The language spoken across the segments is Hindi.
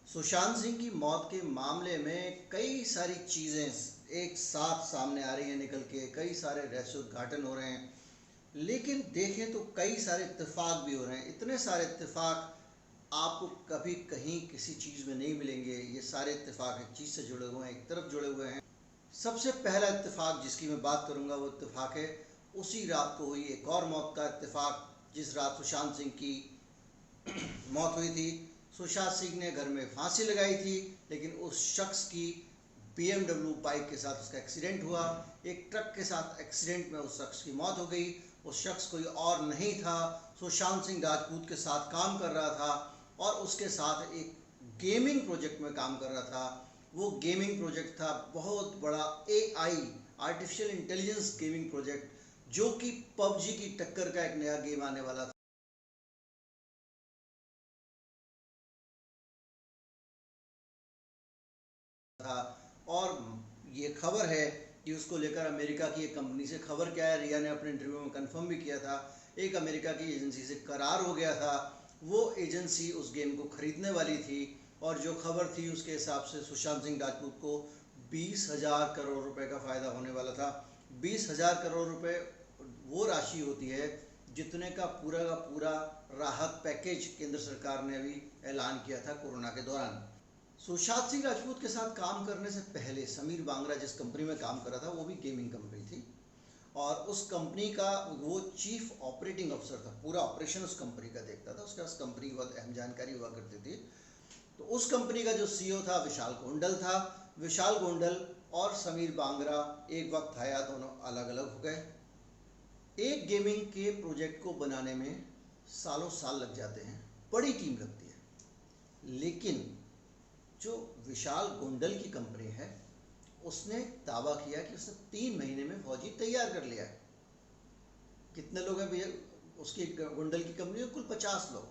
सुशांत सिंह की मौत के मामले में कई सारी चीज़ें एक साथ सामने आ रही हैं निकल के, कई सारे रहस्योद्घाटन हो रहे हैं। लेकिन देखें तो कई सारे इत्तेफाक भी हो रहे हैं। इतने सारे इत्तेफाक आपको कभी कहीं किसी चीज़ में नहीं मिलेंगे। ये सारे इत्तेफाक एक चीज़ से जुड़े हुए हैं, एक तरफ जुड़े हुए हैं। सबसे पहला इत्तेफाक जिसकी मैं बात करूंगा वो इत्तेफाक है उसी रात को हुई एक और मौत का इत्तेफाक, जिस रात सुशांत सिंह की मौत हुई थी। सुशांत सिंह ने घर में फांसी लगाई थी, लेकिन उस शख्स की BMW बाइक के साथ उसका एक्सीडेंट हुआ। एक ट्रक के साथ एक्सीडेंट में उस शख्स की मौत हो गई। उस शख्स कोई और नहीं था, सुशांत सिंह राजपूत के साथ काम कर रहा था और उसके साथ एक गेमिंग प्रोजेक्ट में काम कर रहा था। वो गेमिंग प्रोजेक्ट था बहुत बड़ा AI artificial intelligence gaming project, जो कि PUBG की टक्कर का एक नया गेम आने वाला था। और ये खबर है कि उसको लेकर अमेरिका की एक कंपनी से, खबर क्या है रिया ने अपने इंटरव्यू में कंफर्म भी किया था, एक अमेरिका की एजेंसी से करार हो गया था। वो एजेंसी उस गेम को खरीदने वाली थी और जो खबर थी उसके हिसाब से सुशांत सिंह राजपूत को 20,000 करोड़ रुपए का फ़ायदा होने वाला था। 20,000 करोड़ रुपए वो राशि होती है जितने का पूरा राहत पैकेज केंद्र सरकार ने अभी ऐलान किया था कोरोना के दौरान। सुशांत सिंह राजपूत के साथ काम करने से पहले समीर बांगरा जिस कंपनी में काम कर रहा था वो भी गेमिंग कंपनी थी, और उस कंपनी का वो चीफ ऑपरेटिंग अफसर था। पूरा ऑपरेशन उस कंपनी का देखता था, उसके पास कंपनी की बहुत अहम जानकारी हुआ करती थी। तो उस कंपनी का जो CEO था विशाल गोंडल था। विशाल गोंडल और समीर बांगरा एक वक्त आया, दोनों अलग अलग हो गए। एक गेमिंग के प्रोजेक्ट को बनाने में सालों साल लग जाते हैं, बड़ी टीम लगती है। लेकिन जो विशाल गोंडल की कंपनी है उसने दावा किया कि उसने 3 महीने में फौजी तैयार कर लिया है। कितने लोग हैं भैया उसकी गोंडल की कंपनी में? कुल 50 लोग।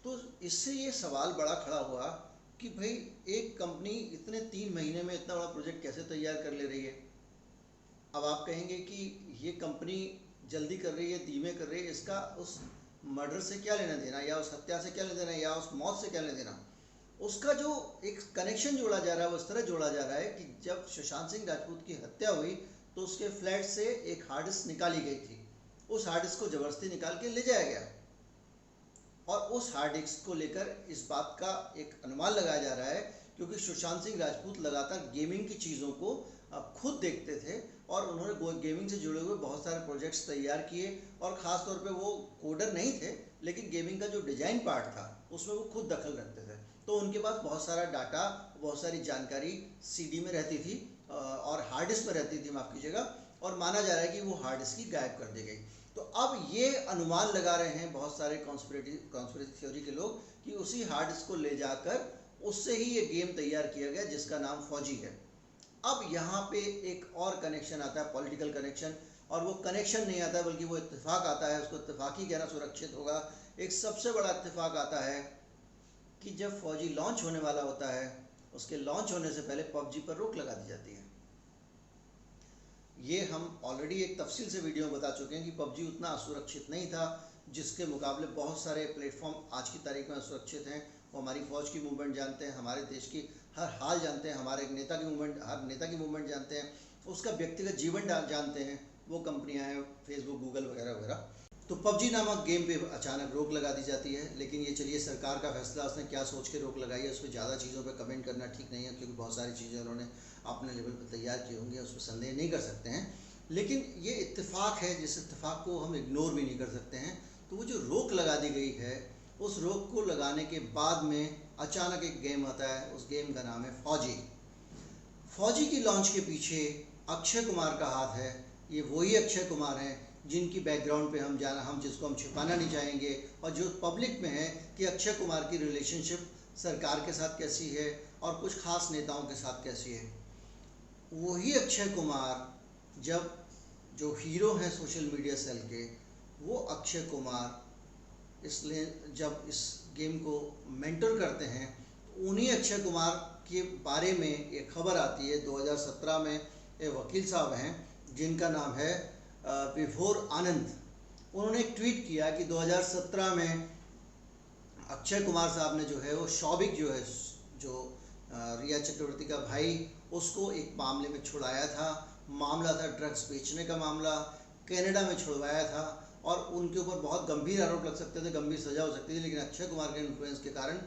तो इससे ये सवाल बड़ा खड़ा हुआ कि भाई एक कंपनी इतने 3 महीने में इतना बड़ा प्रोजेक्ट कैसे तैयार कर ले रही है। अब आप कहेंगे कि ये कंपनी जल्दी कर रही है, धीमे कर रही है, इसका उस मर्डर से क्या लेना देना, या उस हत्या से क्या लेना देना, या उस मौत से क्या लेना देना। उसका जो एक कनेक्शन जोड़ा जा रहा है वो इस तरह जोड़ा जा रहा है कि जब सुशांत सिंह राजपूत की हत्या हुई तो उसके फ्लैट से एक हार्ड डिस्क निकाली गई थी। उस हार्ड डिस्क को जबरदस्ती निकाल के ले जाया गया और उस हार्ड डिस्क को लेकर इस बात का एक अनुमान लगाया जा रहा है, क्योंकि सुशांत सिंह राजपूत लगातार गेमिंग की चीज़ों को खुद देखते थे और उन्होंने गेमिंग से जुड़े हुए बहुत सारे प्रोजेक्ट्स तैयार किए। और ख़ास तौर पे वो कोडर नहीं थे, लेकिन गेमिंग का जो डिजाइन पार्ट था उसमें वो खुद दखल रखते थे। तो उनके पास बहुत सारा डाटा, बहुत सारी जानकारी CD में रहती थी और हार्ड डिस्क में रहती थी, माफ़ कीजिएगा। और माना जा रहा है कि वो हार्ड डिस्क ही गायब कर दी गई। तो अब ये अनुमान लगा रहे हैं बहुत सारे कॉन्स्पिरेसी थ्योरी के लोग कि उसी हार्ड डिस्क को ले जाकर उससे ही ये गेम तैयार किया गया जिसका नाम फौजी है। अब यहाँ पे एक और कनेक्शन आता है, पॉलिटिकल कनेक्शन, और वो कनेक्शन नहीं आता बल्कि वो इत्तेफाक आता है। उसको इत्तेफाक ही कहना सुरक्षित होगा। एक सबसे बड़ा इत्तेफाक आता है कि जब फौजी लॉन्च होने वाला होता है, उसके लॉन्च होने से पहले PUBG पर रोक लगा दी जाती है। ये हम ऑलरेडी एक तफसील से वीडियो में बता चुके हैं कि PUBG उतना असुरक्षित नहीं था, जिसके मुकाबले बहुत सारे प्लेटफॉर्म आज की तारीख में असुरक्षित हैं। वो हमारी फ़ौज की मूवमेंट जानते हैं, हमारे देश की हर हाल जानते हैं, हमारे एक नेता की मूवमेंट, हर नेता की मूवमेंट जानते हैं, उसका व्यक्तिगत जीवन जानते हैं। वो कंपनियां हैं फेसबुक, गूगल वगैरह वगैरह। तो PUBG नामक गेम पे अचानक रोक लगा दी जाती है। लेकिन ये चलिए सरकार का फैसला, उसने क्या सोच के रोक लगाई है, उस पर ज़्यादा चीज़ों पे कमेंट करना ठीक नहीं है, क्योंकि बहुत सारी चीज़ें उन्होंने अपने लेवल पर तैयार की होंगी, उस पर संदेह नहीं कर सकते हैं। लेकिन ये इत्तेफाक है जिस इत्तेफाक को हम इग्नोर भी नहीं कर सकते हैं। तो वो जो रोक लगा दी गई है, उस रोक को लगाने के बाद में अचानक एक गेम आता है। उस गेम का नाम है फौजी। फौजी की लॉन्च के पीछे अक्षय कुमार का हाथ है। ये वही अक्षय कुमार हैं जिनकी बैकग्राउंड पे हम जिसको हम छिपाना नहीं चाहेंगे, और जो पब्लिक में है कि अक्षय कुमार की रिलेशनशिप सरकार के साथ कैसी है और कुछ खास नेताओं के साथ कैसी है। वही अक्षय कुमार जब जो हीरो हैं सोशल मीडिया सेल के, वो अक्षय कुमार इसलिए जब इस गेम को मेंटर करते हैं, उन्हीं अक्षय कुमार के बारे में एक खबर आती है 2017 में। एक वकील साहब हैं जिनका नाम है विभोर आनंद। उन्होंने एक ट्वीट किया कि 2017 में अक्षय कुमार साहब ने जो है वो शौविक जो है जो रिया चक्रवर्ती का भाई, उसको एक मामले में छुड़ाया था। मामला था ड्रग्स बेचने का मामला, कनाडा में छुड़वाया था और उनके ऊपर बहुत गंभीर आरोप लग सकते थे, गंभीर सजा हो सकती थी। लेकिन अक्षय कुमार के इन्फ्लुएंस के कारण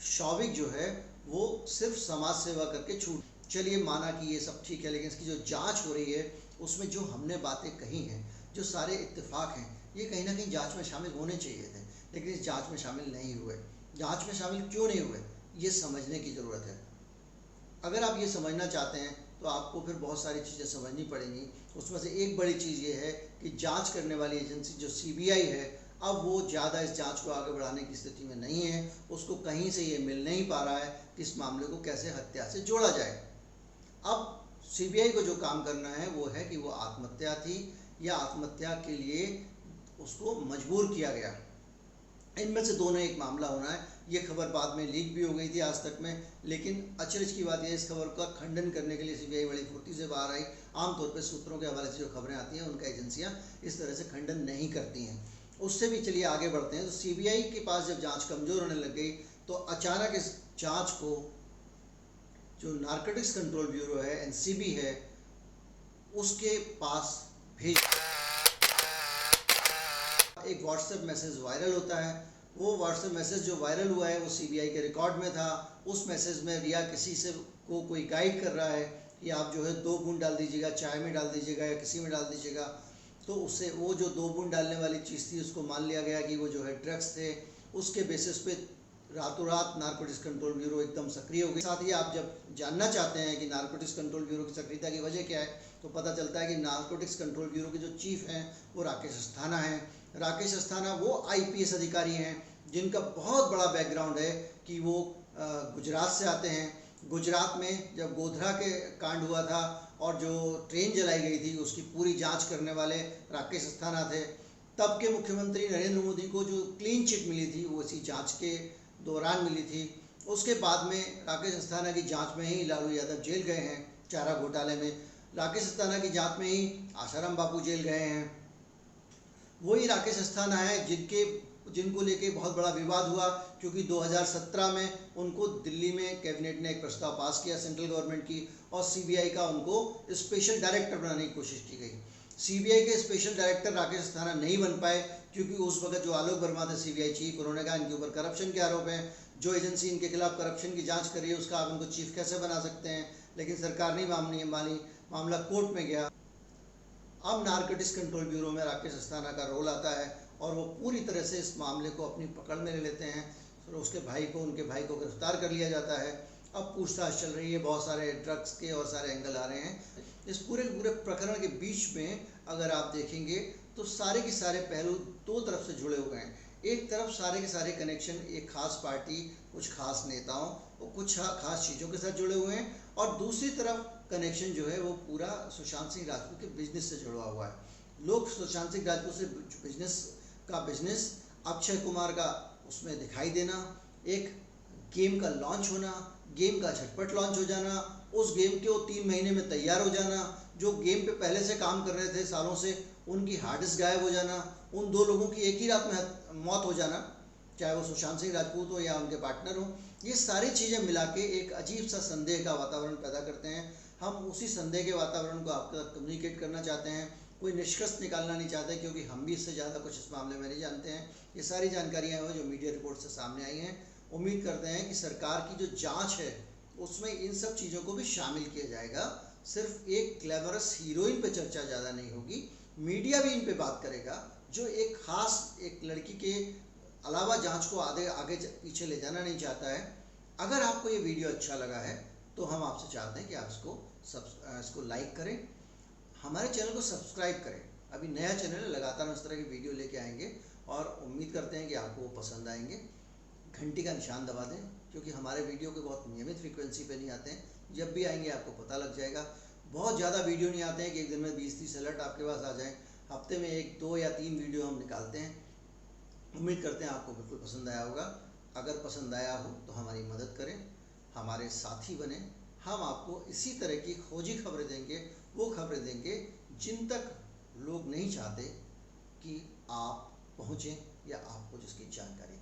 शौविक जो है वो सिर्फ समाज सेवा करके छूट। चलिए माना कि ये सब ठीक है, लेकिन इसकी जो जांच हो रही है उसमें जो हमने बातें कही हैं, जो सारे इत्तेफाक हैं, ये कहीं ना कहीं जांच में शामिल होने चाहिए थे, लेकिन इस जांच में शामिल नहीं हुए। जांच में शामिल क्यों नहीं हुए, ये समझने की ज़रूरत है। अगर आप ये समझना चाहते हैं तो आपको फिर बहुत सारी चीज़ें समझनी पड़ेंगी। उसमें से एक बड़ी चीज़ ये है कि जांच करने वाली एजेंसी जो सीबीआई है, अब वो ज़्यादा इस जांच को आगे बढ़ाने की स्थिति में नहीं है। उसको कहीं से ये मिल नहीं पा रहा है कि इस मामले को कैसे हत्या से जोड़ा जाए। अब सीबीआई को जो काम करना है वो है कि वो आत्महत्या थी या आत्महत्या के लिए उसको मजबूर किया गया, इनमें से दोनों एक मामला होना है। ये खबर बाद में लीक भी हो गई थी आज तक में, लेकिन अचरज की बात यह, इस खबर का खंडन करने के लिए सीबीआई बड़ी फुर्ती से बाहर आई। आमतौर पर सूत्रों के हवाले से जो खबरें आती हैं उनका एजेंसियां इस तरह से खंडन नहीं करती हैं। उससे भी चलिए आगे बढ़ते हैं। तो सीबीआई के पास जब जांच कमज़ोर होने लग गई तो अचानक इस जांच को जो नारकोटिक्स कंट्रोल ब्यूरो है, एनसीबी है, उसके पास भेज एक व्हाट्सएप मैसेज वायरल होता है। वो व्हाट्सएप मैसेज जो वायरल हुआ है वो सीबीआई के रिकॉर्ड में था। उस मैसेज में रिया किसी से को कोई गाइड कर रहा है कि आप जो है 2 बूंद डाल दीजिएगा, चाय में डाल दीजिएगा या किसी में डाल दीजिएगा। तो उससे वो जो 2 बूंद डालने वाली चीज़ थी उसको मान लिया गया कि वो जो है ड्रग्स थे। उसके बेसिस पे रातों रात नारकोटिक्स कंट्रोल ब्यूरो एकदम सक्रिय हो गई। साथ ही आप जब जानना चाहते हैं कि नारकोटिक्स कंट्रोल ब्यूरो की सक्रियता की वजह क्या है, तो पता चलता है कि नारकोटिक्स कंट्रोल ब्यूरो के जो चीफ हैं वो राकेश अस्थाना हैं। राकेश अस्थाना वो आईपीएस अधिकारी हैं जिनका बहुत बड़ा बैकग्राउंड है कि वो गुजरात से आते हैं। गुजरात में जब गोधरा के कांड हुआ था और जो ट्रेन जलाई गई थी उसकी पूरी जांच करने वाले राकेश अस्थाना थे। तब के मुख्यमंत्री नरेंद्र मोदी को जो क्लीन चिट मिली थी वो इसी जांच के दौरान मिली थी। उसके बाद में राकेश अस्थाना की जांच में ही लालू यादव जेल गए हैं चारा घोटाले में। राकेश अस्थाना की जांच में ही आसाराम बापू जेल गए हैं। वही राकेश अस्थाना है जिनको लेके बहुत बड़ा विवाद हुआ, क्योंकि 2017 में उनको दिल्ली में कैबिनेट ने एक प्रस्ताव पास किया सेंट्रल गवर्नमेंट की, और सीबीआई का उनको स्पेशल डायरेक्टर बनाने की कोशिश की गई। सीबीआई के स्पेशल डायरेक्टर राकेश अस्थाना नहीं बन पाए, क्योंकि उस वक्त जो आलोक वर्मा थे सीबीआई चीफ, उन्होंने कहा इनके ऊपर करप्शन के आरोप हैं, जो एजेंसी इनके खिलाफ करप्शन की जांच कर रही है उसका आप इनको चीफ कैसे बना सकते हैं। लेकिन सरकार नहीं मानी, मामला कोर्ट में गया। अब नारकोटिक्स कंट्रोल ब्यूरो में राकेश अस्थाना का रोल आता है और वो पूरी तरह से इस मामले को अपनी पकड़ में ले लेते हैं। फिर उसके भाई को, उनके भाई को गिरफ्तार कर लिया जाता है। अब पूछताछ चल रही है, बहुत सारे ड्रग्स के और सारे एंगल आ रहे हैं। इस पूरे प्रकरण के बीच में अगर आप देखेंगे तो सारे के सारे पहलू दो तरफ से जुड़े हुए हैं। एक तरफ सारे के सारे कनेक्शन एक खास पार्टी, कुछ खास नेताओं और कुछ खास चीज़ों के साथ जुड़े हुए हैं, और दूसरी तरफ कनेक्शन जो है वो पूरा सुशांत सिंह राजपूत के बिजनेस से जुड़ा हुआ है। लोग सुशांत सिंह राजपूत से बिजनेस अक्षय कुमार का उसमें दिखाई देना, एक गेम का लॉन्च होना, गेम का झटपट लॉन्च हो जाना, उस गेम के वो 3 महीने में तैयार हो जाना, जो गेम पे पहले से काम कर रहे थे सालों से उनकी हार्ड डिस्क गायब हो जाना, उन 2 लोगों की एक ही रात में मौत हो जाना, चाहे वो सुशांत सिंह राजपूत हो या उनके पार्टनर हो। ये सारी चीज़ें मिला के एक अजीब सा संदेह का वातावरण पैदा करते हैं। हम उसी संदेह के वातावरण को आपके साथ कम्युनिकेट करना चाहते हैं। कोई निष्कर्ष निकालना नहीं चाहते, क्योंकि हम भी इससे ज़्यादा कुछ इस मामले में नहीं जानते हैं। ये सारी जानकारियाँ हैं जो मीडिया रिपोर्ट से सामने आई हैं। उम्मीद करते हैं कि सरकार की जो जांच है उसमें इन सब चीज़ों को भी शामिल किया जाएगा। सिर्फ एक ग्लैमरस हीरोइन पे चर्चा ज़्यादा नहीं होगी, मीडिया भी इन पे बात करेगा, जो एक खास एक लड़की के अलावा जांच को आगे पीछे ले जाना नहीं चाहता है। अगर आपको ये वीडियो अच्छा लगा है तो हम आपसे चाहते हैं कि आप इसको लाइक करें, हमारे चैनल को सब्सक्राइब करें। अभी नया चैनल है, लगातार इस तरह की वीडियो लेके आएंगे और उम्मीद करते हैं कि आपको वो पसंद आएंगे। घंटी का निशान दबा दें, क्योंकि हमारे वीडियो के बहुत नियमित फ्रीक्वेंसी पे नहीं आते हैं। जब भी आएंगे आपको पता लग जाएगा। बहुत ज़्यादा वीडियो नहीं आते हैं कि एक दिन में 20-30 अलर्ट आपके पास आ जाएँ। हफ्ते में 1, 2 या 3 वीडियो हम निकालते हैं। उम्मीद करते हैं आपको बिल्कुल पसंद आया होगा। अगर पसंद आया हो तो हमारी मदद करें, हमारे साथी बने। हम आपको इसी तरह की खोजी खबरें देंगे, वो खबरें देंगे जिन तक लोग नहीं चाहते कि आप पहुँचें या आपको जिसकी जानकारी